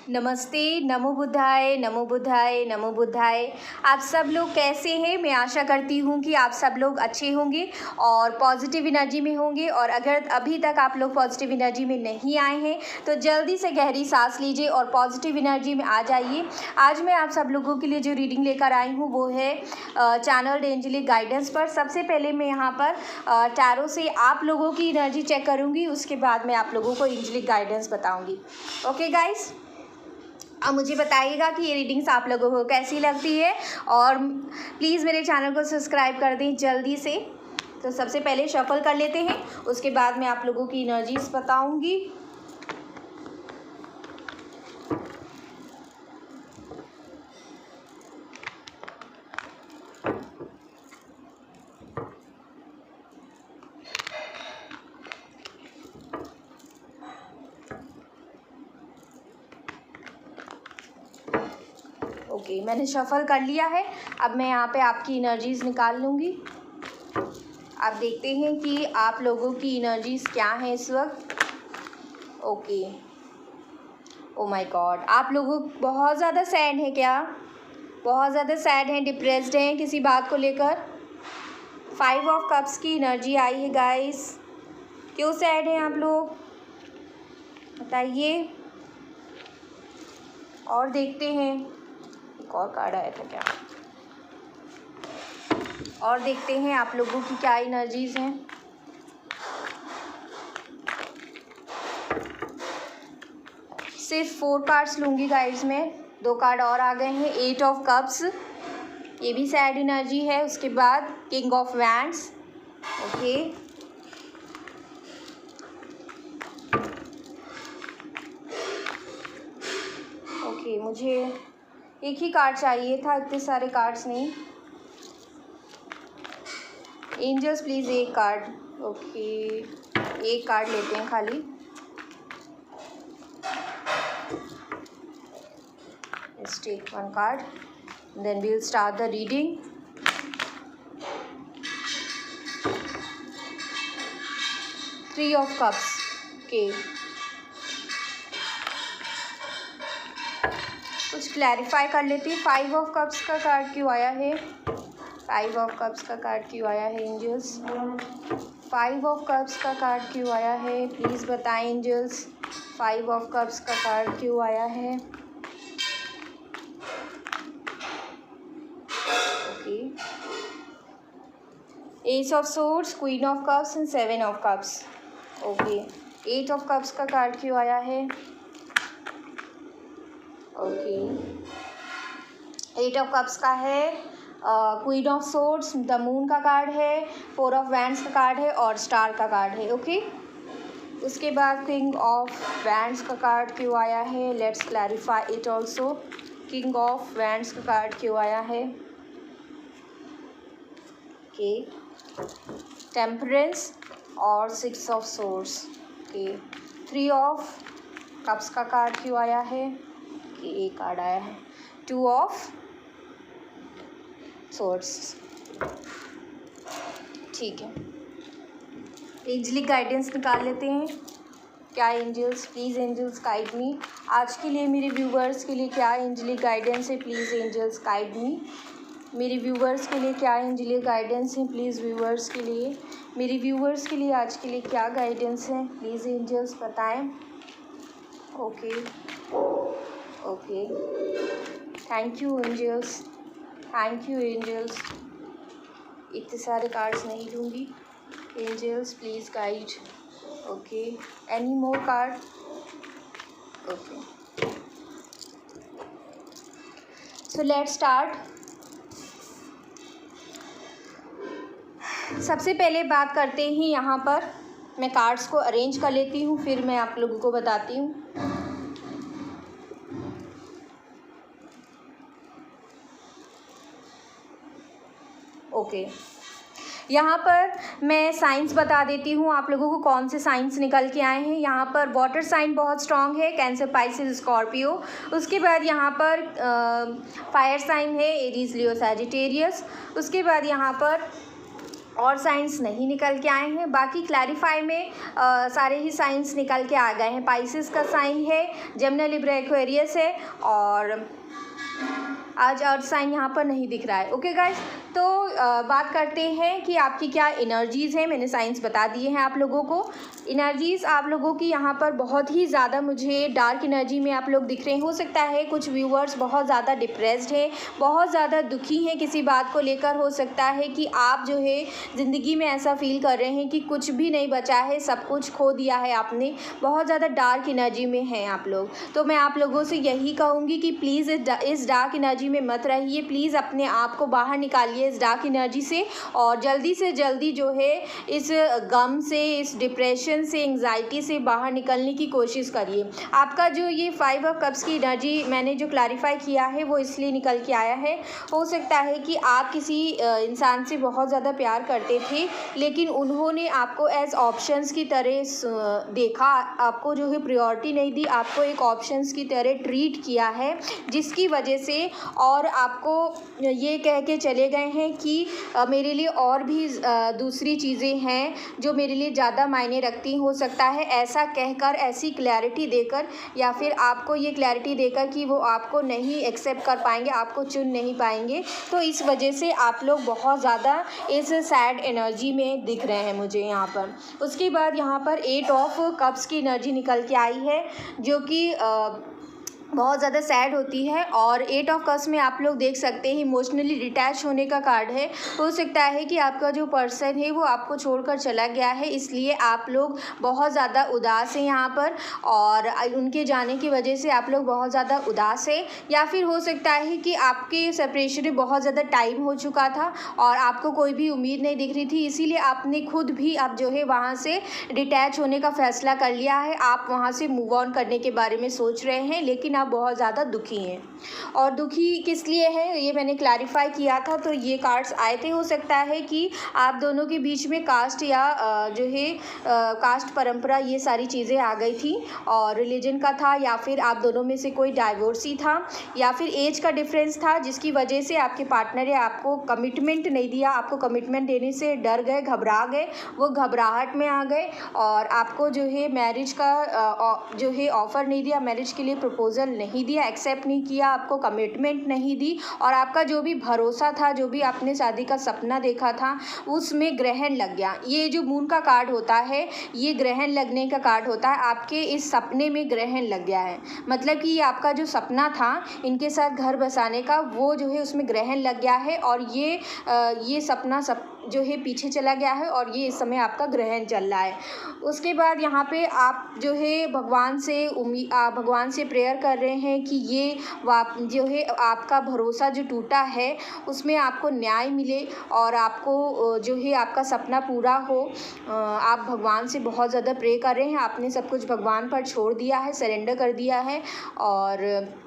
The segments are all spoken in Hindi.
नमस्ते, नमो बुद्धाय, नमो बुद्धाय, नमो बुद्धाय। आप सब लोग कैसे हैं? मैं आशा करती हूँ कि आप सब लोग अच्छे होंगे और पॉजिटिव एनर्जी में होंगे। और अगर अभी तक आप लोग पॉजिटिव एनर्जी में नहीं आए हैं तो जल्दी से गहरी सांस लीजिए और पॉजिटिव एनर्जी में आ जाइए। आज मैं आप सब लोगों के लिए जो रीडिंग लेकर आई हूँ वो है चैनल्ड एंजेलिक गाइडेंस पर। सबसे पहले मैं यहाँ पर टैरो से आप लोगों की एनर्जी चेक करूँगी, उसके बाद मैं आप लोगों को एंजेलिक गाइडेंस बताऊँगी। ओके गाइस, अब मुझे बताइएगा कि ये रीडिंग्स आप लोगों को कैसी लगती है और प्लीज़ मेरे चैनल को सब्सक्राइब कर दें जल्दी से। तो सबसे पहले शफल कर लेते हैं, उसके बाद मैं आप लोगों की एनर्जीज बताऊंगी। ओके, मैंने शफल कर लिया है। अब मैं यहाँ पे आपकी एनर्जीज निकाल लूँगी। आप देखते हैं कि आप लोगों की एनर्जीज क्या हैं इस वक्त। ओके, ओ माय गॉड, आप लोग बहुत ज़्यादा सैड हैं क्या? बहुत ज़्यादा सैड हैं, डिप्रेस्ड हैं किसी बात को लेकर। 5 ऑफ कप्स की एनर्जी आई है गाइस। क्यों सैड हैं आप लोग, बताइए। और देखते हैं, एक और कार्ड आया था क्या, और देखते हैं आप लोगों की क्या एनर्जीज हैं। सिर्फ 4 कार्ड्स लूँगी गाइस मैं, 2 कार्ड और आ गए हैं। 8 ऑफ कप्स, ये भी सैड एनर्जी है। उसके बाद king of wands. Okay, okay, मुझे एक ही कार्ड चाहिए था, इतने सारे कार्ड्स नहीं। एंजल्स प्लीज़ एक कार्ड। ओके, एक कार्ड लेते हैं खाली। Let's take 1 card, then we will start the reading. Three of cups. Okay, कुछ क्लैरिफाई कर लेती हूँ। 5 ऑफ कप्स का कार्ड क्यों आया है? 5 ऑफ कप्स का कार्ड क्यों आया है एंजल्स? 5 ऑफ कप्स का कार्ड क्यों आया है? प्लीज़ बताएं एंजल्स, 5 ऑफ कप्स का कार्ड क्यों आया है? Okay, S of swords, queen of cups and 7 of cups. Okay, 8 of cups का कार्ड क्यों आया है? ओके, 8 ऑफ कप्स का है queen of swords, the moon का कार्ड है, 4 ऑफ वैंड्स का कार्ड है और स्टार का कार्ड है। ओके, उसके बाद किंग ऑफ वैंड्स का कार्ड क्यों आया है? Let's clarify it also. King of wands का कार्ड क्यों आया है? ओके, टेम्परेंस और 6 of swords. Okay, 3 of cups का कार्ड क्यों आया है? एक कार्ड आया है, 2 ऑफ सोर्ड्स। ठीक है, एंजेलिक गाइडेंस निकाल लेते हैं। क्या angels, please angels guide me. आज के लिए मेरे व्यूवर्स के लिए क्या एंजेलिक गाइडेंस है? Please angels guide me. मेरे व्यूवर्स के लिए क्या एंजेलिक गाइडेंस है? प्लीज़ व्यूवर्स के लिए, मेरे व्यूवर्स के लिए आज के लिए क्या गाइडेंस है? प्लीज़ एंजल्स बताएं। Okay, okay, thank you angels, thank you angels. इतने सारे कार्ड्स नहीं लूँगी angels, please guide. Okay, any more card? Okay, so let's start. सबसे पहले बात करते हैं, यहाँ पर मैं कार्ड्स को अरेंज कर लेती हूँ, फिर मैं आप लोगों को बताती हूँ। ओके, यहाँ पर मैं साइंस बता देती हूँ आप लोगों को, कौन से साइंस निकल के आए हैं। यहाँ पर वाटर साइन बहुत स्ट्रांग है, कैंसर, पाइसेस, स्कॉर्पियो। उसके बाद यहाँ पर फायर साइन है, एरीज, लियो, सैजिटेरियस। उसके बाद यहाँ पर और साइंस नहीं निकल के आए हैं। बाकी क्लैरिफाई में सारे ही साइंस निकल के आ गए हैं। पाइसेस का साइन है, जेमिनी, लिब्रा, एक्वेरियस है और आज अर्थ साइन यहाँ पर नहीं दिख रहा है। ओके गाइस, तो बात करते हैं कि आपकी क्या एनर्जीज़ हैं। मैंने साइंस बता दिए हैं आप लोगों को। एनर्जीज़ आप लोगों की यहाँ पर बहुत ही ज़्यादा मुझे डार्क एनर्जी में आप लोग दिख रहे हैं। हो सकता है कुछ व्यूअर्स बहुत ज़्यादा डिप्रेस्ड है, बहुत ज़्यादा दुखी हैं किसी बात को लेकर। हो सकता है कि आप जो है ज़िंदगी में ऐसा फील कर रहे हैं कि कुछ भी नहीं बचा है, सब कुछ खो दिया है आपने। बहुत ज़्यादा डार्क एनर्जी में हैं आप लोग। तो मैं आप लोगों से यही कहूँगी कि प्लीज़ इस डार्क एनर्जी में मत रहिए। प्लीज़ अपने आप को बाहर निकालिए इस डार्क एनर्जी से और जल्दी से जल्दी जो है इस गम से, इस डिप्रेशन से, एंग्जाइटी से बाहर निकलने की कोशिश करिए। आपका जो ये 5 ऑफ कप्स की एनर्जी मैंने जो क्लैरिफाई किया है वो इसलिए निकल के आया है। हो सकता है कि आप किसी इंसान से बहुत ज़्यादा प्यार करते थे, लेकिन उन्होंने आपको एज ऑप्शंस की तरह देखा, आपको जो है प्रायोरिटी नहीं दी, आपको एक ऑप्शंस की तरह ट्रीट किया है, जिसकी वजह से और आपको ये कह के चले गए हैं कि मेरे लिए और भी दूसरी चीज़ें हैं जो मेरे लिए ज़्यादा मायने रखती। हो सकता है ऐसा कहकर, ऐसी क्लैरिटी देकर या फिर आपको ये क्लैरिटी देकर कि वो आपको नहीं एक्सेप्ट कर पाएंगे, आपको चुन नहीं पाएंगे। तो इस वजह से आप लोग बहुत ज़्यादा इस सैड एनर्जी में दिख रहे हैं मुझे यहाँ पर। उसके बाद यहाँ पर 8 ऑफ कप्स की एनर्जी निकल के आई है जो कि बहुत ज़्यादा सैड होती है। और 8 ऑफ कप्स में आप लोग देख सकते हैं इमोशनली डिटैच होने का कार्ड है। हो सकता है कि आपका जो पर्सन है वो आपको छोड़कर चला गया है, इसलिए आप लोग बहुत ज़्यादा उदास हैं यहाँ पर और उनके जाने की वजह से आप लोग बहुत ज़्यादा उदास हैं। या फिर हो सकता है कि आपके सेपरेशन में बहुत ज़्यादा टाइम हो चुका था और आपको कोई भी उम्मीद नहीं दिख रही थी, इसीलिए आपने खुद भी आप जो है वहाँ से डिटैच होने का फ़ैसला कर लिया है। आप वहाँ से मूव ऑन करने के बारे में सोच रहे हैं, लेकिन आप बहुत ज़्यादा दुखी हैं। और दुखी किस लिए है ये मैंने क्लैरिफाई किया था, तो ये कार्ड्स आए थे। हो सकता है कि आप दोनों के बीच में कास्ट या जो है कास्ट परंपरा ये सारी चीज़ें आ गई थी और रिलीजन का था, या फिर आप दोनों में से कोई डाइवोर्सी था, या फिर एज का डिफरेंस था, जिसकी वजह से आपके पार्टनर ने आपको कमिटमेंट नहीं दिया। आपको कमिटमेंट देने से डर गए, घबरा गए, वो घबराहट में आ गए और आपको जो है मैरिज का जो है ऑफ़र नहीं दिया, मैरिज के लिए प्रपोजल नहीं दिया, एक्सेप्ट नहीं किया, आपको कमिटमेंट नहीं दी और आपका जो भी भरोसा था, जो भी आपने शादी का सपना देखा था, उसमें ग्रहण लग गया। ये जो मून का कार्ड होता है ये ग्रहण लगने का कार्ड होता है। आपके इस सपने में ग्रहण लग गया है, मतलब कि ये आपका जो सपना था इनके साथ घर बसाने का, वो जो है उसमें ग्रहण लग गया है और ये सपना जो है पीछे चला गया है और ये इस समय आपका ग्रहण चल रहा है। उसके बाद यहाँ पे आप जो है भगवान से प्रेयर कर रहे हैं कि ये जो है आपका भरोसा जो टूटा है उसमें आपको न्याय मिले और आपको जो है आपका सपना पूरा हो। आप भगवान से बहुत ज़्यादा प्रे कर रहे हैं, आपने सब कुछ भगवान पर छोड़ दिया है, सरेंडर कर दिया है और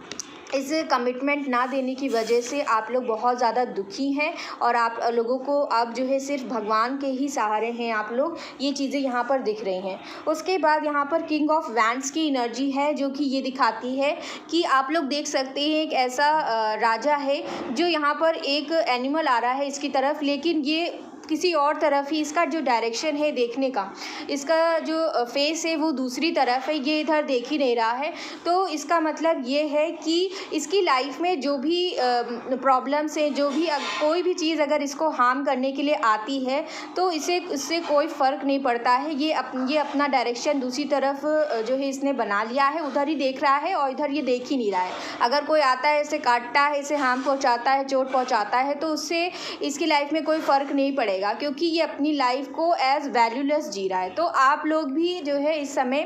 इस कमिटमेंट ना देने की वजह से आप लोग बहुत ज़्यादा दुखी हैं और आप लोगों को अब जो है सिर्फ भगवान के ही सहारे हैं आप लोग, ये चीज़ें यहाँ पर दिख रही हैं। उसके बाद यहाँ पर किंग ऑफ वैंड्स की एनर्जी है जो कि ये दिखाती है कि आप लोग देख सकते हैं एक ऐसा राजा है जो यहाँ पर एक एनिमल आ रहा है इसकी तरफ, लेकिन ये किसी और तरफ ही, इसका जो डायरेक्शन है देखने का, इसका जो फेस है वो दूसरी तरफ है, ये इधर देख ही नहीं रहा है। तो इसका मतलब ये है कि इसकी लाइफ में जो भी प्रॉब्लम्स हैं, जो भी कोई भी चीज़ अगर इसको हार्म करने के लिए आती है तो इससे कोई फ़र्क नहीं पड़ता है। ये अपना डायरेक्शन दूसरी तरफ जो है इसने बना लिया है, उधर ही देख रहा है और इधर ये देख ही नहीं रहा है। अगर कोई आता है, इसे काटता है, इसे हार्म पहुँचाता है, चोट पहुँचाता है, तो उससे इसकी लाइफ में कोई फ़र्क नहीं पड़ेगा क्योंकि ये अपनी लाइफ को एज वैल्यूलेस जी रहा है। तो आप लोग भी जो है इस समय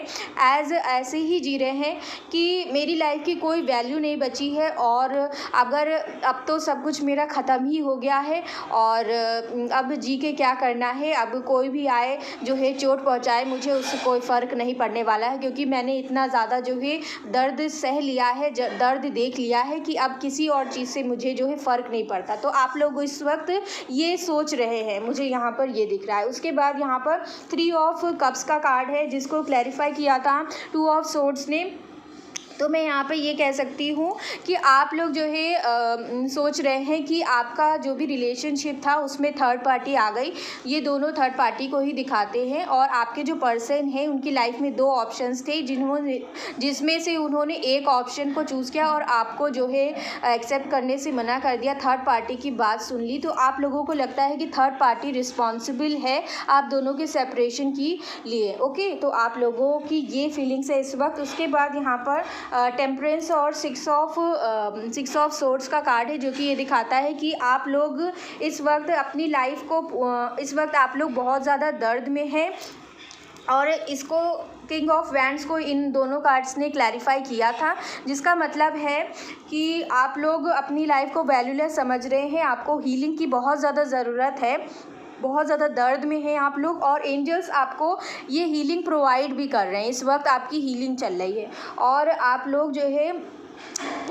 एज ऐसे ही जी रहे हैं कि मेरी लाइफ की कोई वैल्यू नहीं बची है और अगर अब तो सब कुछ मेरा ख़त्म ही हो गया है और अब जी के क्या करना है, अब कोई भी आए जो है चोट पहुंचाए मुझे, उससे कोई फ़र्क नहीं पड़ने वाला है क्योंकि मैंने इतना ज़्यादा जो है दर्द सह लिया है, दर्द देख लिया है कि अब किसी और चीज़ से मुझे जो है फ़र्क नहीं पड़ता। तो आप लोग इस वक्त ये सोच रहे हैं, मुझे यहाँ पर ये दिख रहा है। उसके बाद यहाँ पर 3 ऑफ कप्स का कार्ड है जिसको क्लैरिफाई किया था 2 ऑफ सोर्ड्स ने। तो मैं यहाँ पे ये कह सकती हूँ कि आप लोग जो है सोच रहे हैं कि आपका जो भी रिलेशनशिप था उसमें थर्ड पार्टी आ गई। ये दोनों थर्ड पार्टी को ही दिखाते हैं और आपके जो पर्सन हैं उनकी लाइफ में दो ऑप्शंस थे जिसमें से उन्होंने एक ऑप्शन को चूज़ किया और आपको जो है एक्सेप्ट करने से मना कर दिया, थर्ड पार्टी की बात सुन ली। तो आप लोगों को लगता है कि थर्ड पार्टी रिस्पॉन्सिबल है आप दोनों के सेपरेशन की लिए। ओके, तो आप लोगों की ये फीलिंग्स है इस वक्त। उसके बाद यहाँ पर टेम्परेंस और सिक्स ऑफ सोर्ड्स का कार्ड है जो कि ये दिखाता है कि आप लोग इस वक्त अपनी लाइफ को इस वक्त आप लोग बहुत ज़्यादा दर्द में हैं और इसको किंग ऑफ वैंड्स को इन दोनों कार्ड्स ने क्लैरिफाई किया था, जिसका मतलब है कि आप लोग अपनी लाइफ को वैल्यूलेस समझ रहे हैं। आपको हीलिंग की बहुत ज़्यादा ज़रूरत है, बहुत ज़्यादा दर्द में हैं आप लोग और एंजल्स आपको ये हीलिंग प्रोवाइड भी कर रहे हैं। इस वक्त आपकी हीलिंग चल रही है और आप लोग जो है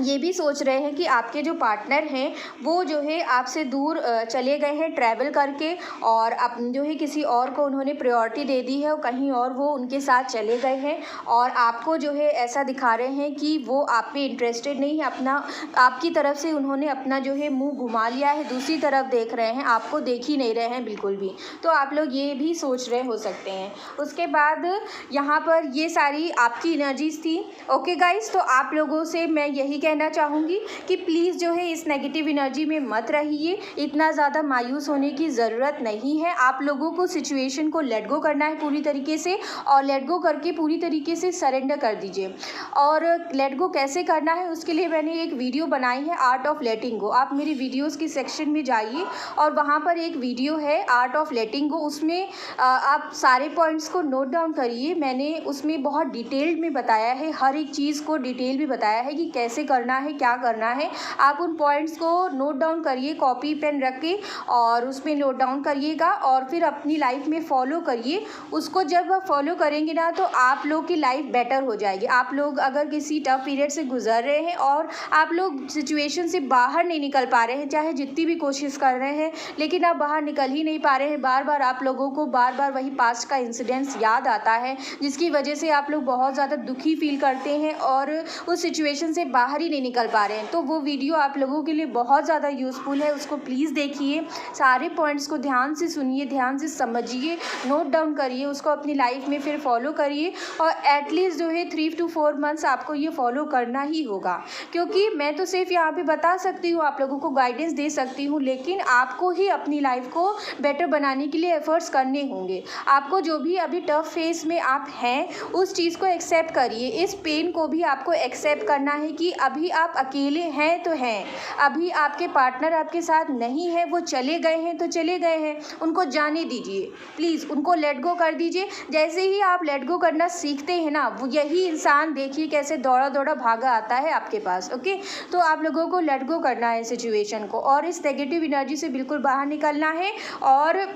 ये भी सोच रहे हैं कि आपके जो पार्टनर हैं वो जो है आपसे दूर चले गए हैं ट्रैवल करके और अब जो है किसी और को उन्होंने प्रायोरिटी दे दी है और कहीं और वो उनके साथ चले गए हैं और आपको जो है ऐसा दिखा रहे हैं कि वो आप पे इंटरेस्टेड नहीं है। अपना आपकी तरफ से उन्होंने अपना जो है मुंह घुमा लिया है, दूसरी तरफ देख रहे हैं, आपको देख ही नहीं रहे हैं बिल्कुल भी। तो आप लोग ये भी सोच रहे हो सकते हैं। उसके बाद यहाँ पर ये सारी आपकी एनर्जीज थी। ओके गाइस, तो आप लोगों से मैं यही कहना चाहूँगी कि प्लीज़ जो है इस नेगेटिव एनर्जी में मत रहिए, इतना ज़्यादा मायूस होने की ज़रूरत नहीं है। आप लोगों को सिचुएशन को लेट गो करना है पूरी तरीके से और लेट गो करके पूरी तरीके से सरेंडर कर दीजिए। और लेट गो कैसे करना है उसके लिए मैंने एक वीडियो बनाई है, आर्ट ऑफ लेटिंग गो। आप मेरी वीडियोज़ की सेक्शन में जाइए और वहाँ पर एक वीडियो है आर्ट ऑफ लेटिंग गो, उसमें आप सारे पॉइंट्स को नोट डाउन करिए। मैंने उसमें बहुत डिटेल्ड में बताया है, हर एक चीज़ को डिटेल में बताया है कि कैसे करना है, क्या करना है। आप उन पॉइंट्स को नोट डाउन करिए, कॉपी पेन रख के और उसमें नोट डाउन करिएगा और फिर अपनी लाइफ में फॉलो करिए। उसको जब आप फॉलो करेंगे ना तो आप लोग की लाइफ बेटर हो जाएगी। आप लोग अगर किसी टफ पीरियड से गुजर रहे हैं और आप लोग सिचुएशन से बाहर नहीं निकल पा रहे हैं, चाहे जितनी भी कोशिश कर रहे हैं लेकिन आप बाहर निकल ही नहीं पा रहे हैं, बार बार आप लोगों को बार बार वही पास्ट का इंसिडेंट्स याद आता है जिसकी वजह से आप लोग बहुत ज़्यादा दुखी फील करते हैं और उस सिचुएशन से बाहर ही नहीं निकल पा रहे हैं। तो वो वीडियो आप लोगों के लिए बहुत ज़्यादा यूज़फुल है, उसको प्लीज़ देखिए, सारे पॉइंट्स को ध्यान से सुनिए, ध्यान से समझिए, नोट डाउन करिए, उसको अपनी लाइफ में फिर फॉलो करिए और एटलीस्ट जो है 3 to 4 मंथ्स आपको ये फॉलो करना ही होगा। क्योंकि मैं तो सिर्फ यहाँ पे बता सकती हूँ, आप लोगों को गाइडेंस दे सकती हूँ, लेकिन आपको ही अपनी लाइफ को बेटर बनाने के लिए एफर्ट्स करने होंगे। आपको जो भी अभी टफ फेस में आप हैं उस चीज़ को एक्सेप्ट करिए, इस पेन को भी आपको एक्सेप्ट करना है कि अभी आप अकेले हैं तो हैं, अभी आपके पार्टनर आपके साथ नहीं है, वो चले गए हैं तो चले गए हैं, उनको जाने दीजिए, प्लीज़ उनको लेट गो कर दीजिए। जैसे ही आप लेट गो करना सीखते हैं ना, वो यही इंसान देखिए कैसे दौड़ा दौड़ा भागा आता है आपके पास। ओके, तो आप लोगों को लेट गो करना है सिचुएशन को और इस नेगेटिव एनर्जी से बिल्कुल बाहर निकलना है और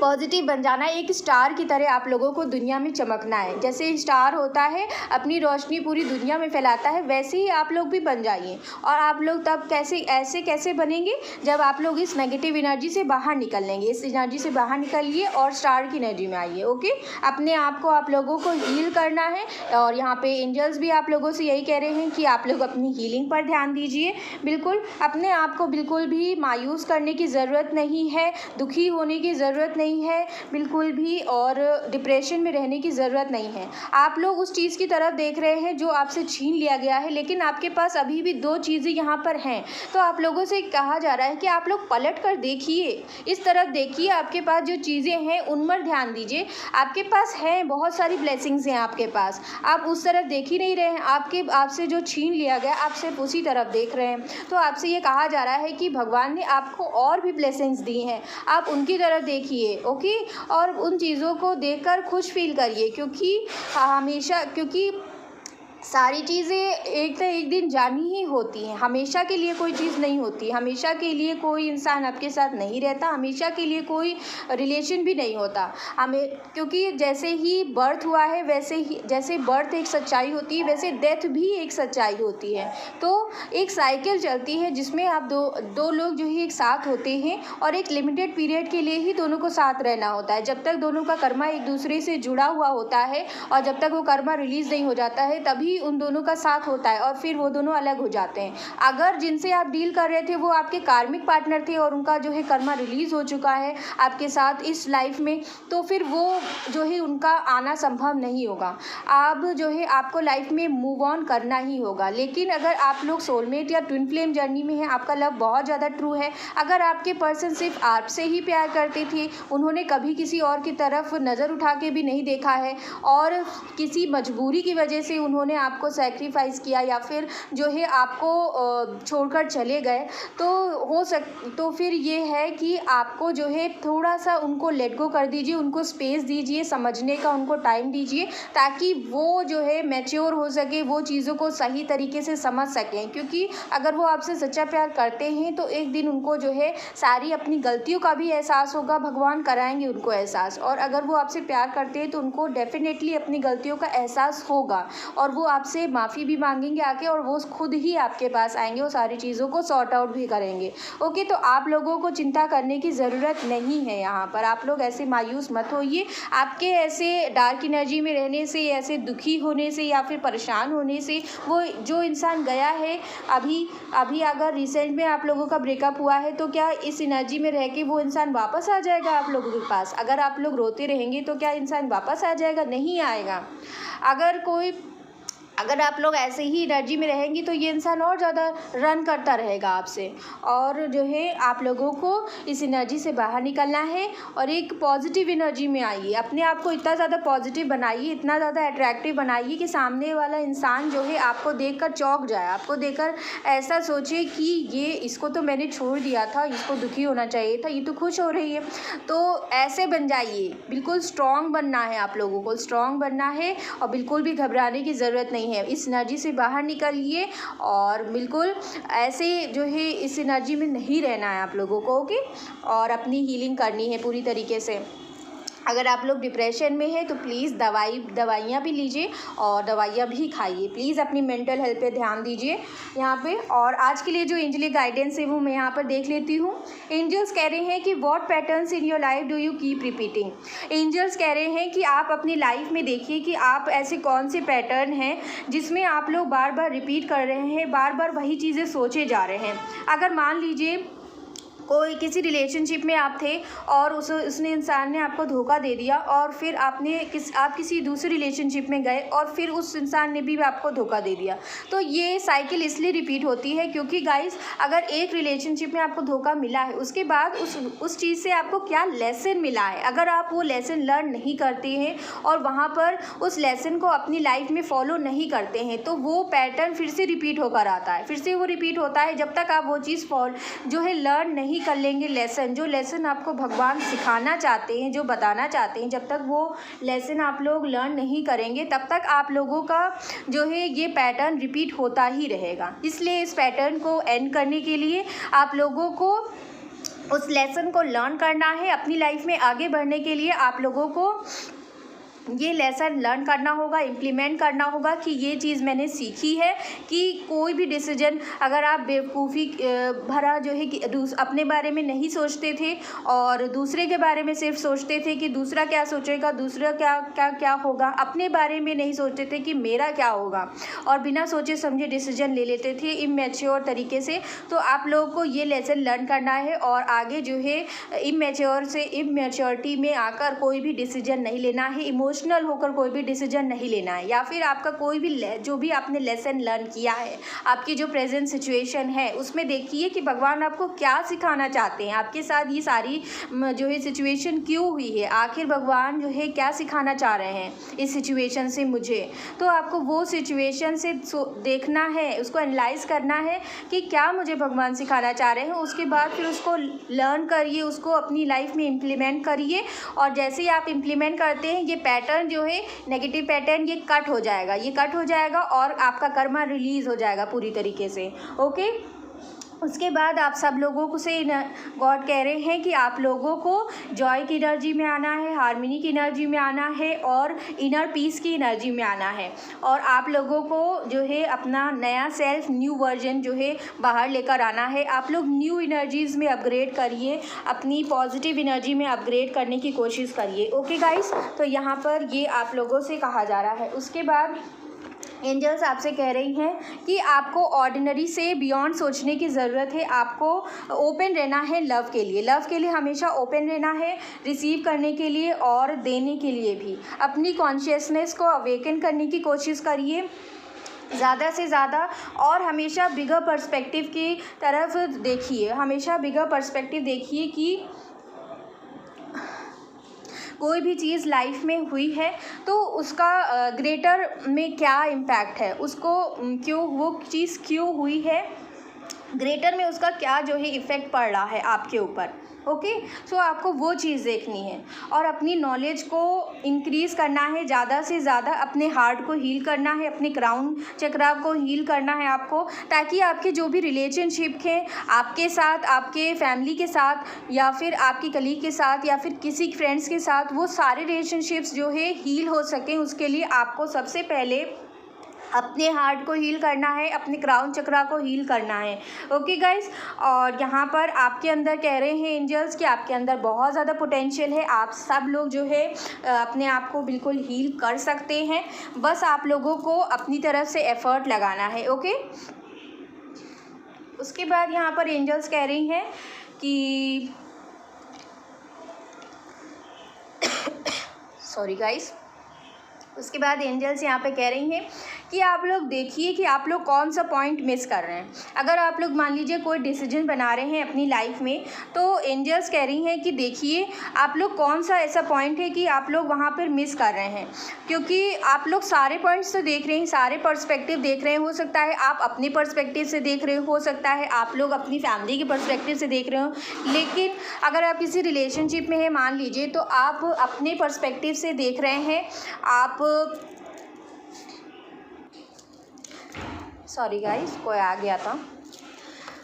पॉजिटिव बन जाना है। एक स्टार की तरह आप लोगों को दुनिया में चमकना है। जैसे स्टार होता है अपनी रोशनी पूरी दुनिया में फैलाता है, वैसे ही आप लोग भी बन जाइए। और आप लोग तब कैसे बनेंगे जब आप लोग इस नेगेटिव एनर्जी से बाहर निकल लेंगे। इस एनर्जी से बाहर निकलिए और स्टार की एनर्जी में आइए। ओके, अपने आप को आप लोगों को हील करना है और यहाँ पे एंजल्स भी आप लोगों से यही कह रहे हैं कि आप लोग अपनी हीलिंग पर ध्यान दीजिए। बिल्कुल अपने आप को बिल्कुल भी मायूस करने की ज़रूरत नहीं है, दुखी होने की ज़रूरत नहीं है बिल्कुल भी, और डिप्रेशन में रहने की ज़रूरत नहीं है। आप लोग उस चीज़ की तरफ देख रहे हैं जो आपसे छीन लिया गया है, लेकिन आपके पास अभी भी 2 चीज़ें यहाँ पर हैं। तो आप लोगों से कहा जा रहा है कि आप लोग पलट कर देखिए, इस तरफ देखिए, आपके पास जो चीज़ें हैं उन पर ध्यान दीजिए। आपके पास हैं बहुत सारी ब्लेसिंग्स हैं आपके पास, आप उस तरफ देख ही नहीं रहे हैं। आपसे जो छीन लिया गया आप सिर्फ उसी तरफ देख रहे हैं। तो आपसे ये कहा जा रहा है कि भगवान ने आपको और भी ब्लेसिंग्स दी हैं, आप उनकी तरफ देखिए। ओके, और उन चीज़ों को देखकर खुश फील करिए क्योंकि सारी चीज़ें एक दिन जानी ही होती हैं। हमेशा के लिए कोई चीज़ नहीं होती, हमेशा के लिए कोई इंसान आपके साथ नहीं रहता, हमेशा के लिए कोई रिलेशन भी नहीं होता। क्योंकि जैसे ही बर्थ हुआ है जैसे बर्थ एक सच्चाई होती है, वैसे डेथ भी एक सच्चाई होती है। तो एक साइकिल चलती है जिसमें आप दो लोग जो है एक साथ होते हैं और एक लिमिटेड पीरियड के लिए ही दोनों को साथ रहना होता है। जब तक दोनों का कर्मा एक दूसरे से जुड़ा हुआ होता है और जब तक वो कर्मा रिलीज़ नहीं हो जाता है तभी तभी उन दोनों का साथ होता है और फिर वो दोनों अलग हो जाते हैं। अगर जिनसे आप डील कर रहे थे वो आपके कार्मिक पार्टनर थे और उनका जो है कर्मा रिलीज़ हो चुका है आपके साथ इस लाइफ में, तो फिर वो जो है उनका आना संभव नहीं होगा। अब जो है आपको लाइफ में मूव ऑन करना ही होगा। लेकिन अगर आप लोग सोलमेट या ट्विन फ्लेम जर्नी में हैं, आपका लव बहुत ज़्यादा ट्रू है, अगर आपके पर्सन सिर्फ आपसे ही प्यार करते थे, उन्होंने कभी किसी और की तरफ नज़र उठा के भी नहीं देखा है और किसी मजबूरी की वजह से उन्होंने आपको सैक्रिफाइस किया या फिर जो है आपको छोड़कर चले गए, तो फिर ये है कि आपको जो है थोड़ा सा उनको लेट गो कर दीजिए, उनको स्पेस दीजिए, समझने का उनको टाइम दीजिए, ताकि वो जो है मैच्योर हो सके, वो चीज़ों को सही तरीके से समझ सकें। क्योंकि अगर वो आपसे सच्चा प्यार करते हैं तो एक दिन उनको जो है सारी अपनी गलतियों का भी एहसास होगा, भगवान कराएंगे उनको एहसास। और अगर वो आपसे प्यार करते हैं तो उनको डेफिनेटली अपनी गलतियों का एहसास होगा और वो आपसे माफ़ी भी मांगेंगे आके, और वो खुद ही आपके पास आएंगे और सारी चीज़ों को सॉर्ट आउट भी करेंगे। ओके, तो आप लोगों को चिंता करने की ज़रूरत नहीं है। यहाँ पर आप लोग ऐसे मायूस मत होइए। आपके ऐसे डार्क एनर्जी में रहने से, ऐसे दुखी होने से या फिर परेशान होने से, वो जो इंसान गया है अभी अगर रिसेंट में आप लोगों का ब्रेकअप हुआ है, तो क्या इस एनर्जी में रह के वो इंसान वापस आ जाएगा आप लोगों के पास? अगर आप लोग रोते रहेंगे तो क्या इंसान वापस आ जाएगा? नहीं आएगा। अगर आप लोग ऐसे ही एनर्जी में रहेंगी तो ये इंसान और ज़्यादा रन करता रहेगा आपसे। और जो है आप लोगों को इस एनर्जी से बाहर निकलना है और एक पॉजिटिव एनर्जी में आइए। अपने आप को इतना ज़्यादा पॉजिटिव बनाइए, इतना ज़्यादा अट्रैक्टिव बनाइए कि सामने वाला इंसान जो है आपको देखकर चौंक जाए, आपको देखकर ऐसा सोचे कि इसको तो मैंने छोड़ दिया था, इसको दुखी होना चाहिए था, ये तो खुश हो रही है। तो ऐसे बन जाइए। बिल्कुल स्ट्रॉन्ग बनना है, आप लोगों को स्ट्रॉन्ग बनना है और बिल्कुल भी घबराने की ज़रूरत नहीं है। इस एनर्जी से बाहर निकलिए और बिल्कुल ऐसे जो है इस एनर्जी में नहीं रहना है आप लोगों को। ओके, और अपनी हीलिंग करनी है पूरी तरीके से। अगर आप लोग डिप्रेशन में हैं तो प्लीज़ दवाइयाँ भी लीजिए और दवाइयाँ भी खाइए। प्लीज़ अपनी मेंटल हेल्थ पे ध्यान दीजिए यहाँ पे। और आज के लिए जो एंजलिक गाइडेंस है वो मैं यहाँ पर देख लेती हूँ। एंजल्स कह रहे हैं कि what patterns in your life do you keep repeating. Angels कह रहे हैं कि आप अपनी लाइफ में देखिए कि आप ऐसे कौन से पैटर्न हैं जिसमें आप लोग बार बार रिपीट कर रहे हैं, बार बार वही चीज़ें सोचे जा रहे हैं। अगर मान लीजिए कोई किसी रिलेशनशिप में आप थे और उसने इंसान ने आपको धोखा दे दिया और फिर आप किसी दूसरे रिलेशनशिप में गए और फिर उस इंसान ने भी आपको धोखा दे दिया, तो ये साइकिल इसलिए रिपीट होती है क्योंकि गाइस अगर एक रिलेशनशिप में आपको धोखा मिला है, उसके बाद उस चीज़ से आपको क्या लेसन मिला है, अगर आप वो लेसन लर्न नहीं करते हैं और वहाँ पर उस लेसन को अपनी लाइफ में फॉलो नहीं करते हैं, तो वो पैटर्न फिर से रिपीट होकर आता है, फिर से वो रिपीट होता है जब तक आप वो चीज़ जो है लर्न नहीं कर लेंगे। जो लेसन आपको भगवान सिखाना चाहते हैं, जो बताना चाहते हैं, जब तक वो लेसन आप लोग लर्न नहीं करेंगे तब तक आप लोगों का जो है ये पैटर्न रिपीट होता ही रहेगा। इसलिए इस पैटर्न को एंड करने के लिए आप लोगों को उस लेसन को लर्न करना है। अपनी लाइफ में आगे बढ़ने के लिए आप लोगों को ये लेसन लर्न करना होगा, इम्प्लीमेंट करना होगा कि ये चीज़ मैंने सीखी है कि कोई भी डिसीजन अगर आप बेवकूफ़ी भरा जो है कि अपने बारे में नहीं सोचते थे और दूसरे के बारे में सिर्फ सोचते थे कि दूसरा क्या सोचेगा, दूसरा क्या होगा, अपने बारे में नहीं सोचते थे कि मेरा क्या होगा और बिना सोचे समझे डिसीजन ले लेते थे इमैच्योर तरीके से। तो आप लोगों को ये लेसन लर्न करना है और आगे जो है इमैच्योर से इमैच्योरिटी में आकर कोई भी डिसीजन नहीं लेना है, इमोशनल होकर कोई भी डिसीजन नहीं लेना है, या फिर आपका कोई भी जो भी आपने लेसन लर्न किया है, आपकी जो प्रेजेंट सिचुएशन है उसमें देखिए कि भगवान आपको क्या सिखाना चाहते हैं, आपके साथ ये सारी जो है सिचुएशन क्यों हुई है, आखिर भगवान जो है क्या सिखाना चाह रहे हैं इस सिचुएशन से मुझे। तो आपको वो सिचुएशन से देखना है, उसको एनालाइज करना है कि क्या मुझे भगवान सिखाना चाह रहे हैं। उसके बाद फिर उसको लर्न करिए, उसको अपनी लाइफ में इम्प्लीमेंट करिए और जैसे ही आप इम्प्लीमेंट करते हैं ये पैटर्न जो है नेगेटिव पैटर्न ये कट हो जाएगा और आपका कर्मा रिलीज़ हो जाएगा पूरी तरीके से। ओके, उसके बाद आप सब लोगों को से गॉड कह रहे हैं कि आप लोगों को जॉय की एनर्जी में आना है, हार्मनी की एनर्जी में आना है और इनर पीस की एनर्जी में आना है और आप लोगों को जो है अपना नया सेल्फ न्यू वर्जन जो है बाहर लेकर आना है। आप लोग न्यू एनर्जीज़ में अपग्रेड करिए, अपनी पॉजिटिव एनर्जी में अपग्रेड करने की कोशिश करिए। ओके गाइस, तो यहाँ पर ये आप लोगों से कहा जा रहा है। उसके बाद एंजल्स आपसे कह रही हैं कि आपको ऑर्डिनरी से बियॉन्ड सोचने की ज़रूरत है। आपको ओपन रहना है लव के लिए हमेशा ओपन रहना है, रिसीव करने के लिए और देने के लिए भी। अपनी कॉन्शियसनेस को अवेकन करने की कोशिश करिए ज़्यादा से ज़्यादा, और हमेशा बिगर पर्सपेक्टिव की तरफ देखिए। हमेशा बिगर पर्सपेक्टिव देखिए कि कोई भी चीज़ लाइफ में हुई है तो उसका ग्रेटर में क्या इम्पैक्ट है, उसको क्यों, वो चीज़ क्यों हुई है, ग्रेटर में उसका क्या जो है इफ़ेक्ट पड़ रहा है आपके ऊपर। ओके, सो आपको वो चीज़ देखनी है और अपनी नॉलेज को इंक्रीज़ करना है ज़्यादा से ज़्यादा। अपने हार्ट को हील करना है, अपने क्राउन चक्रा को हील करना है आपको, ताकि आपके जो भी रिलेशनशिप हैं आपके साथ, आपके फैमिली के साथ, या फिर आपकी कलीग के साथ, या फिर किसी फ्रेंड्स के साथ, वो सारे रिलेशनशिप्स जो है हील हो सकें। उसके लिए आपको सबसे पहले अपने हार्ट को हील करना है, अपने क्राउन चक्रा को हील करना है। ओके गाइस, और यहाँ पर आपके अंदर कह रहे हैं एंजल्स कि आपके अंदर बहुत ज़्यादा पोटेंशियल है। आप सब लोग जो है अपने आप को बिल्कुल हील कर सकते हैं, बस आप लोगों को अपनी तरफ से एफ़र्ट लगाना है। ओके, उसके बाद यहाँ पर एंजल्स कह रही हैं कि सॉरी गाइस, उसके बाद एंजल्स यहाँ पे कह रही हैं कि आप लोग देखिए कि आप लोग कौन सा पॉइंट मिस कर रहे हैं। अगर आप लोग मान लीजिए कोई डिसीजन बना रहे हैं अपनी लाइफ में, तो एंजल्स कह रही हैं कि देखिए आप लोग कौन सा ऐसा पॉइंट है कि आप लोग वहाँ पर मिस कर रहे हैं, क्योंकि आप लोग सारे पॉइंट्स तो देख रहे हैं, सारे पर्सपेक्टिव देख रहे हैं। हो सकता है आप अपने पर्सपेक्टिव से देख रहे हो सकता है आप लोग अपनी फैमिली के पर्सपेक्टिव से देख रहे हो, लेकिन अगर आप किसी रिलेशनशिप में है मान लीजिए, तो आप अपने पर्सपेक्टिव से देख रहे हैं। आप सॉरी गाइस, कोई आ गया था।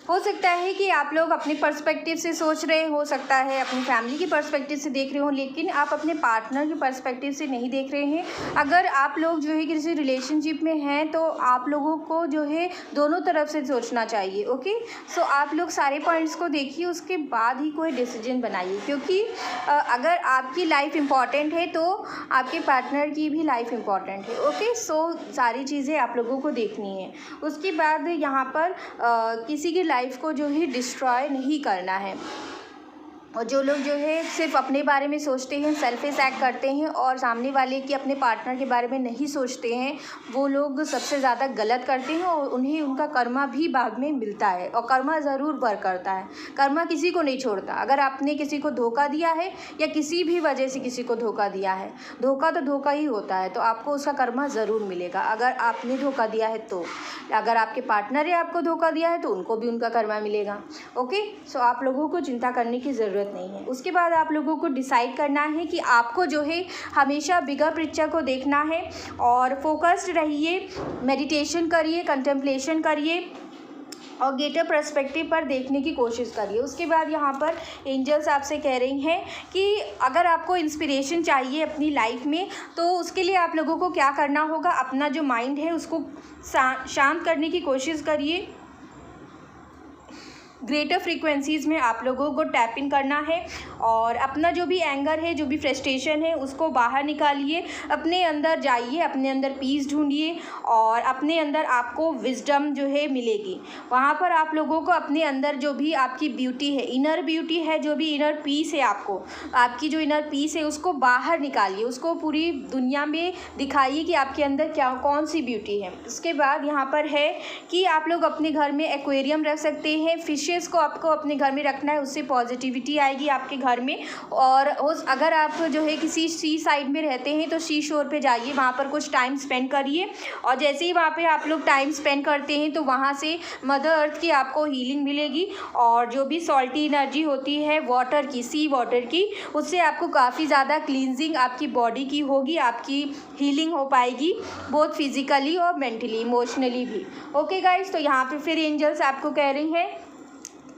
हो सकता है कि आप लोग अपने पर्सपेक्टिव से सोच रहे हो सकता है अपनी फैमिली की पर्सपेक्टिव से देख रहे हो, लेकिन आप अपने पार्टनर की पर्सपेक्टिव से नहीं देख रहे हैं। अगर आप लोग जो है किसी रिलेशनशिप में हैं तो आप लोगों को जो है दोनों तरफ से सोचना चाहिए। ओके, सो आप लोग सारे पॉइंट्स को देखिए, उसके बाद ही कोई डिसीजन बनाइए, क्योंकि अगर आपकी लाइफ इम्पॉर्टेंट है तो आपके पार्टनर की भी लाइफ इम्पॉर्टेंट है। ओके, सो सारी चीज़ें आप लोगों को देखनी है। उसके बाद यहाँ पर किसी की लाइफ को जो है डिस्ट्रॉय नहीं करना है, और जो लोग जो है सिर्फ अपने बारे में सोचते हैं, सेल्फिश एक्ट करते हैं और सामने वाले की, अपने पार्टनर के बारे में नहीं सोचते हैं, वो लोग सबसे ज़्यादा गलत करते हैं और उन्हें उनका कर्मा भी बाद में मिलता है, और कर्मा ज़रूर वर्क करता है। कर्मा किसी को नहीं छोड़ता। अगर आपने किसी को धोखा दिया है या किसी भी वजह से किसी को धोखा दिया है, धोखा तो धोखा ही होता है, तो आपको उसका कर्मा ज़रूर मिलेगा। अगर आपने धोखा दिया है तो, अगर आपके पार्टनर ने आपको धोखा दिया है तो उनको भी उनका कर्मा मिलेगा। ओके, सो आप लोगों को चिंता करने की ज़रूरत नहीं है। उसके बाद आप लोगों को डिसाइड करना है कि आपको जो है हमेशा बिगर पिक्चर को देखना है, और फोकस्ड रहिए, मेडिटेशन करिए, कंटेम्पलेशन करिए और ग्रेटर पर्सपेक्टिव पर देखने की कोशिश करिए। उसके बाद यहाँ पर एंजल्स आपसे कह रही हैं कि अगर आपको इंस्पिरेशन चाहिए अपनी लाइफ में, तो उसके लिए आप लोगों को क्या करना होगा, अपना जो माइंड है उसको शांत करने की कोशिश करिए। ग्रेटर फ्रीक्वेंसीज़ में आप लोगों को टैप इन करना है, और अपना जो भी एंगर है, जो भी फ्रस्ट्रेशन है, उसको बाहर निकालिए, अपने अंदर जाइए, अपने अंदर पीस ढूंढिए, और अपने अंदर आपको विजडम जो है मिलेगी। वहाँ पर आप लोगों को अपने अंदर जो भी आपकी ब्यूटी है, इनर ब्यूटी है, जो भी इनर पीस है, आपको आपकी जो इनर पीस है उसको बाहर निकालिए, उसको पूरी दुनिया में दिखाइए कि आपके अंदर क्या, कौन सी ब्यूटी है। उसके बाद यहाँ पर है कि आप लोग अपने घर में एक्वेरियम रख सकते हैं, फिशेस को आपको अपने घर में रखना है, उससे पॉजिटिविटी आएगी आपके घर में। और अगर आप जो है किसी सी साइड में रहते हैं तो सी शोर पे जाइए, वहाँ पर कुछ टाइम स्पेंड करिए, और जैसे ही वहाँ पे आप लोग टाइम स्पेंड करते हैं तो वहाँ से मदर अर्थ की आपको हीलिंग मिलेगी, और जो भी सॉल्टी एनर्जी होती है वाटर की, सी वाटर की, उससे आपको काफ़ी ज़्यादा क्लींजिंग आपकी बॉडी की होगी, आपकी हीलिंग हो पाएगी, बोथ फिजिकली और मेंटली, इमोशनली भी। ओके गाइस, तो यहाँ पे फिर एंजल्स आपको कह रही हैं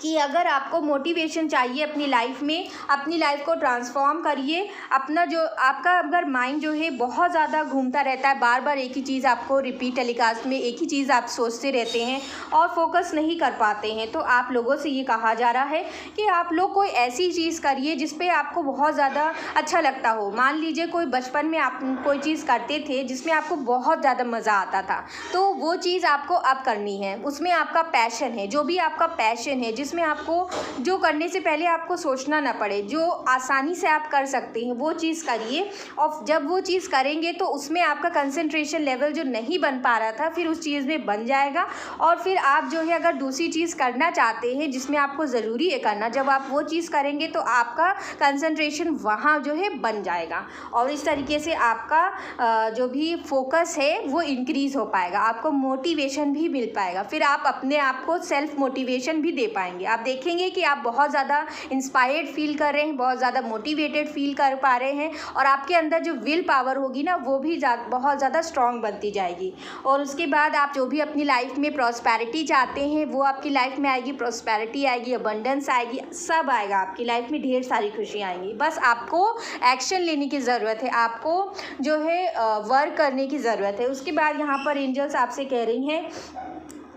कि अगर आपको मोटिवेशन चाहिए अपनी लाइफ में, अपनी लाइफ को ट्रांसफॉर्म करिए। अपना जो आपका अगर माइंड जो है बहुत ज़्यादा घूमता रहता है, बार बार एक ही चीज़ आपको रिपीट टेलीकास्ट में एक ही चीज़ आप सोचते रहते हैं और फोकस नहीं कर पाते हैं, तो आप लोगों से ये कहा जा रहा है कि आप लोग कोई ऐसी चीज़ करिए जिस पे आपको बहुत ज़्यादा अच्छा लगता हो। मान लीजिए कोई बचपन में आप कोई चीज़ करते थे जिसमें आपको बहुत ज़्यादा मज़ा आता था, तो वो चीज़ आपको अब करनी है। उसमें आपका पैशन है, जो भी आपका पैशन है, जिसमें आपको जो करने से पहले आपको सोचना ना पड़े, जो आसानी से आप कर सकते हैं, वो चीज़ करिए। और जब वो चीज़ करेंगे तो उसमें आपका कंसंट्रेशन लेवल जो नहीं बन पा रहा था फिर उस चीज़ में बन जाएगा। और फिर आप जो है अगर दूसरी चीज़ करना चाहते हैं जिसमें आपको ज़रूरी है करना, जब आप वो चीज़ करेंगे तो आपका कंसंट्रेशन वहाँ जो है बन जाएगा और इस तरीके से आपका जो भी फोकस है वो इंक्रीज़ हो पाएगा, आपको मोटिवेशन भी मिल पाएगा। फिर आप अपने आप को सेल्फ मोटिवेशन भी दे पाएंगे। आप देखेंगे कि आप बहुत ज़्यादा इंस्पायर्ड फील कर रहे हैं, बहुत ज़्यादा मोटिवेटेड फील कर पा रहे हैं और आपके अंदर जो विल पावर होगी ना वो भी बहुत ज़्यादा स्ट्रॉन्ग बनती जाएगी। और उसके बाद आप जो भी अपनी लाइफ में प्रॉस्पेरिटी चाहते हैं वो आपकी लाइफ में आएगी, प्रॉस्पेरिटी आएगी, अबंडेंस आएगी, सब आएगा आपकी लाइफ में, ढेर सारी खुशियाँ आएंगी। बस आपको एक्शन लेने की ज़रूरत है, आपको जो है वर्क करने की ज़रूरत है। उसके बाद यहाँ पर एंजल्स आपसे कह रही हैं,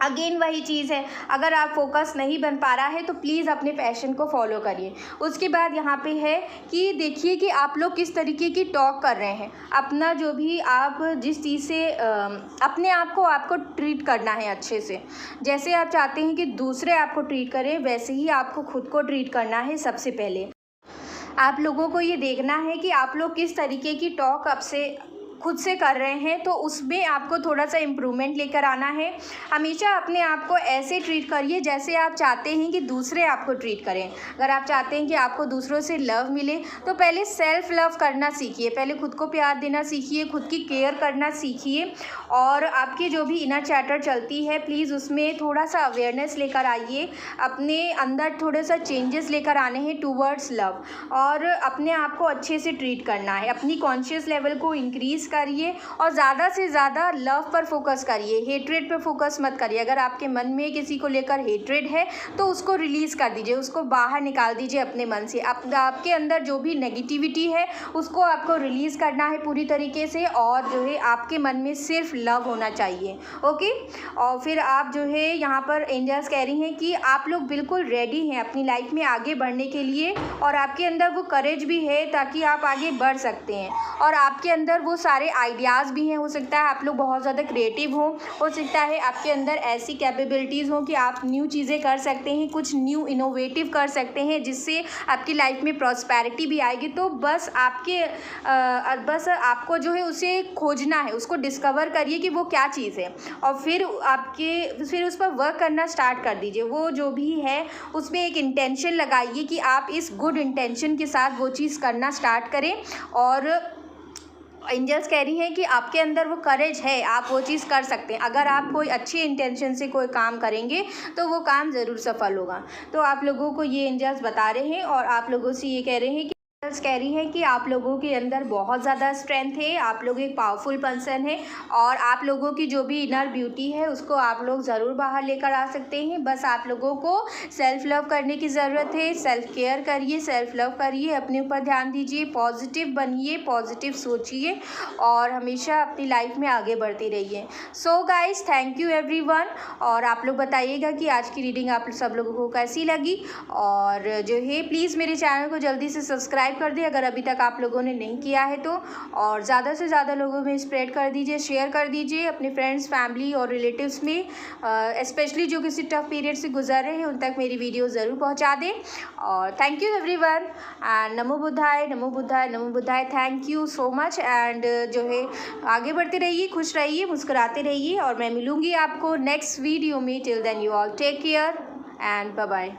अगेन वही चीज़ है, अगर आप फोकस नहीं बन पा रहा है तो प्लीज़ अपने पैशन को फॉलो करिए। उसके बाद यहाँ पे है कि देखिए कि आप लोग किस तरीके की टॉक कर रहे हैं, अपना जो भी आप जिस चीज़ से अपने आप को आपको ट्रीट करना है अच्छे से। जैसे आप चाहते हैं कि दूसरे आपको ट्रीट करें वैसे ही आपको खुद को ट्रीट करना है। सबसे पहले आप लोगों को ये देखना है कि आप लोग किस तरीके की टॉक अब से खुद से कर रहे हैं, तो उसमें आपको थोड़ा सा इम्प्रूवमेंट लेकर आना है। हमेशा अपने आप को ऐसे ट्रीट करिए जैसे आप चाहते हैं कि दूसरे आपको ट्रीट करें। अगर आप चाहते हैं कि आपको दूसरों से लव मिले तो पहले सेल्फ लव करना सीखिए, पहले खुद को प्यार देना सीखिए, खुद की केयर करना सीखिए। और आपकी जो भी इनर चैटर चलती है प्लीज़ उसमें थोड़ा सा अवेयरनेस लेकर आइए, अपने अंदर थोड़े सा चेंजेस लेकर आने हैं टूवर्ड्स लव। और अपने आप को अच्छे से ट्रीट करना है, अपनी कॉन्शियस लेवल को इंक्रीज़ करिए और ज़्यादा से ज़्यादा लव पर फोकस करिए, हेट्रेड पे फोकस मत करिए। अगर आपके मन में किसी को लेकर हेट्रेड है तो उसको रिलीज़ कर दीजिए, उसको बाहर निकाल दीजिए अपने मन से। आपके अंदर जो भी नेगेटिविटी है उसको आपको रिलीज़ करना है पूरी तरीके से और जो है आपके मन में सिर्फ लव होना चाहिए। ओके, और फिर आप जो है यहाँ पर एंजल्स कह रही हैं कि आप लोग बिल्कुल रेडी हैं अपनी लाइफ में आगे बढ़ने के लिए और आपके अंदर वो करेज भी है ताकि आप आगे बढ़ सकते हैं और आपके अंदर वो सारे आइडियाज़ भी हैं। हो सकता है आप लोग बहुत ज़्यादा क्रिएटिव हो सकता है आपके अंदर ऐसी कैपेबिलिटीज़ हो कि आप न्यू चीज़ें कर सकते हैं, कुछ न्यू इनोवेटिव कर सकते हैं जिससे आपकी लाइफ में प्रॉस्पेरिटी भी आएगी। तो बस आपको जो है उसे खोजना है, उसको डिस्कवर करिए कि वो क्या चीज़ है और फिर उस पर वर्क करना स्टार्ट कर दीजिए। वो जो भी है उसमें एक इंटेंशन लगाइए कि आप इस गुड इंटेंशन के साथ वो चीज़ करना स्टार्ट करें। और एंजल्स कह रही हैं कि आपके अंदर वो करेज है, आप वो चीज़ कर सकते हैं। अगर आप कोई अच्छी इंटेंशन से कोई काम करेंगे तो वो काम ज़रूर सफल होगा। तो आप लोगों को ये एंजल्स बता रहे हैं और आप लोगों से ये कह रहे हैं कि कह रही है कि आप लोगों के अंदर बहुत ज़्यादा स्ट्रेंथ है, आप लोग एक पावरफुल पर्सन है और आप लोगों की जो भी इनर ब्यूटी है उसको आप लोग ज़रूर बाहर लेकर आ सकते हैं। बस आप लोगों को सेल्फ लव करने की ज़रूरत है, सेल्फ केयर करिए, सेल्फ लव करिए, अपने ऊपर ध्यान दीजिए, पॉजिटिव बनिए, पॉजिटिव सोचिए और हमेशा अपनी लाइफ में आगे बढ़ते रहिए। So guys, thank you everyone. और आप लोग बताइएगा कि आज की रीडिंग आप सब लोगों को कैसी लगी और जो है प्लीज़ मेरे चैनल को जल्दी से सब्सक्राइब कर दिए अगर अभी तक आप लोगों ने नहीं किया है तो, और ज़्यादा से ज़्यादा लोगों में स्प्रेड कर दीजिए, शेयर कर दीजिए अपने फ्रेंड्स, फैमिली और रिलेटिव्स में, स्पेशली जो किसी टफ पीरियड से गुजर रहे हैं उन तक मेरी वीडियो ज़रूर पहुंचा दें। और थैंक यू एवरीवन एंड नमो बुद्धाय, नमो बुद्धाय, नमो बुद्धाय। Thank you so much and जो है आगे बढ़ते रहिए, खुश रहिए, मुस्कुराते रहिए और मैं मिलूँगी आपको नेक्स्ट वीडियो में। Till then you all take care and bye bye.